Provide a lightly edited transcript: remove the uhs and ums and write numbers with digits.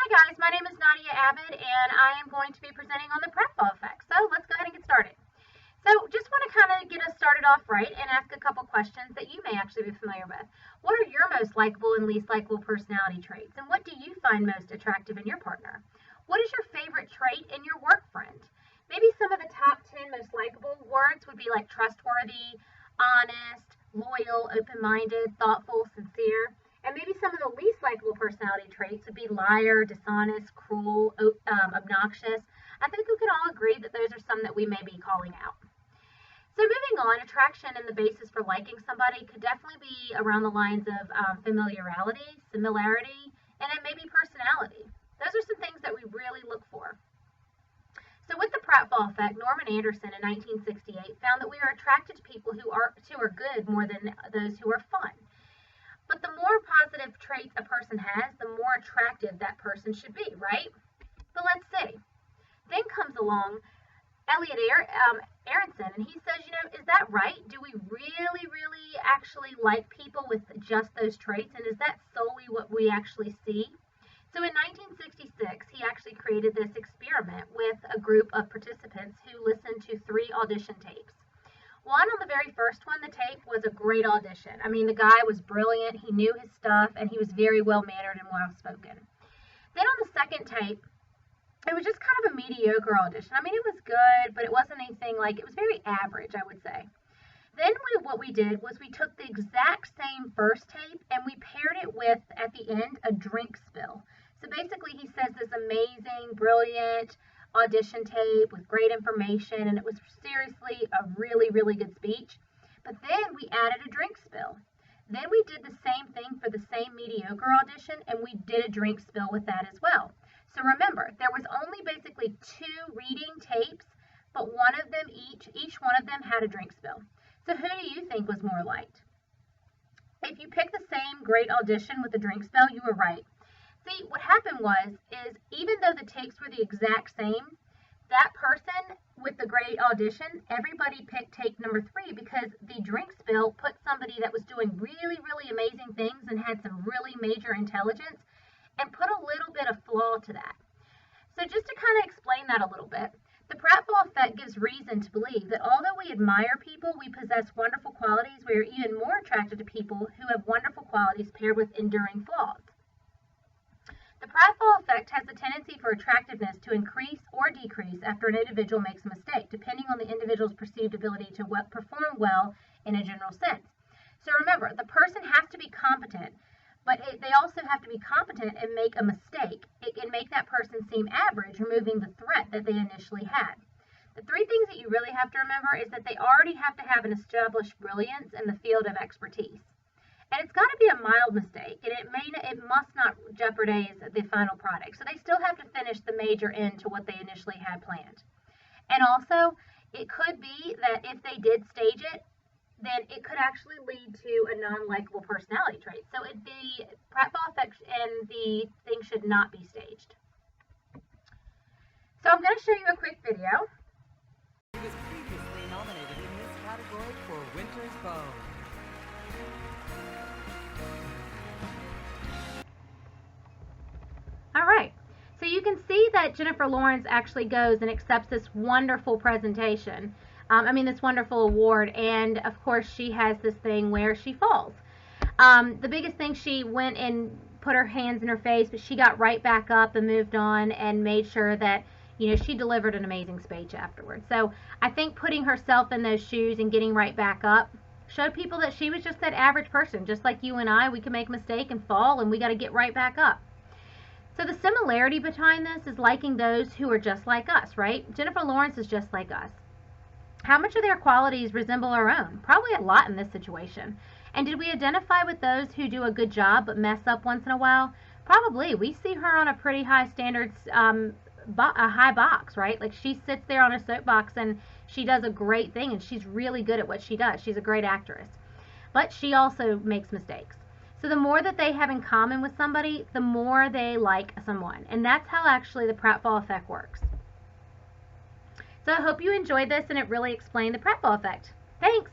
Hi guys, my name is Nadia Abbott and I am going to be presenting on the Pratfall Effect. So let's go ahead and get started. So just want to kind of get us started off right and ask a couple questions that you may actually be familiar with. What are your most likable and least likable personality traits? And what do you find most attractive in your partner? What is your favorite trait in your work friend? Maybe some of the top 10 most likable words would be like trustworthy, honest, loyal, open-minded, thoughtful, sincere. And maybe some of the least likable personality traits would be liar, dishonest, cruel, obnoxious. I think we can all agree that those are some that we may be calling out. So moving on, attraction and the basis for liking somebody could definitely be around the lines of familiarity, similarity, and then maybe personality. Those are some things that we really look for. So with the Pratfall Effect, Norman Anderson in 1968 found that we are attracted to people who are good more than those who are fun. But the more positive traits a person has, the more attractive that person should be, right? But let's see. Then comes along Elliot Aronson, and he says, is that right? Do we really actually like people with just those traits? And is that solely what we actually see? So in 1966, he actually created this experiment with a group of participants who listened to 3 audition tapes. One, on the very first one, the tape was a great audition. I mean, the guy was brilliant, he knew his stuff, and he was very well-mannered and well-spoken. Then on the second tape, it was just kind of a mediocre audition. I mean, it was good, but it wasn't anything like, it was very average, I would say. Then what we did was we took the exact same first tape and we paired it with, at the end, a drink spill. So basically he says this amazing, brilliant audition tape with great information, and it was seriously a really good speech. But then we added a drink spill. Then we did the same thing for the same mediocre audition, and we did a drink spill with that as well. So remember, there was only basically 2 reading tapes, but one of them each one of them had a drink spill. So who do you think was more liked? If you picked the same great audition with the drink spill, you were right. See, what happened is even though the tapes were the exact same, that person with the great audition, everybody picked tape number 3 because the drink spill put somebody that was doing really amazing things and had some really major intelligence and put a little bit of flaw to that. So just to kind of explain that a little bit, the Pratfall Effect gives reason to believe that although we admire people, we possess wonderful qualities, we are even more attracted to people who have wonderful qualities paired with enduring flaws. The Pratfall Effect has the tendency for attractiveness to increase or decrease after an individual makes a mistake, depending on the individual's perceived ability to perform well in a general sense. So remember, the person has to be competent, but they also have to be competent and make a mistake. It can make that person seem average, removing the threat that they initially had. The 3 things that you really have to remember is that they already have to have an established brilliance in the field of expertise. And it's got to be a mild mistake, and it must not jeopardize the final product. So they still have to finish the major end to what they initially had planned. And also, it could be that if they did stage it, then it could actually lead to a non-likable personality trait. So the Pratfall Effect and the thing should not be staged. So I'm going to show you a quick video. He was previously nominated in this category for Winter's Bone. All right, so you can see that Jennifer Lawrence actually goes and accepts this wonderful presentation. This wonderful award, and of course she has this thing where she falls. The biggest thing, she went and put her hands in her face, but she got right back up and moved on and made sure that, she delivered an amazing speech afterwards. So I think putting herself in those shoes and getting right back up showed people that she was just that average person, just like you and I. We can make a mistake and fall, and we got to get right back up. So the similarity behind this is liking those who are just like us, right? Jennifer Lawrence is just like us. How much of their qualities resemble our own? Probably a lot in this situation. And did we identify with those who do a good job but mess up once in a while? Probably. We see her on a pretty high standards, a high box, right? Like she sits there on a soapbox and she does a great thing, and she's really good at what she does. She's a great actress. But she also makes mistakes. So the more that they have in common with somebody, the more they like someone. And that's how actually the Pratfall Effect works. So I hope you enjoyed this, and it really explained the Pratfall Effect. Thanks!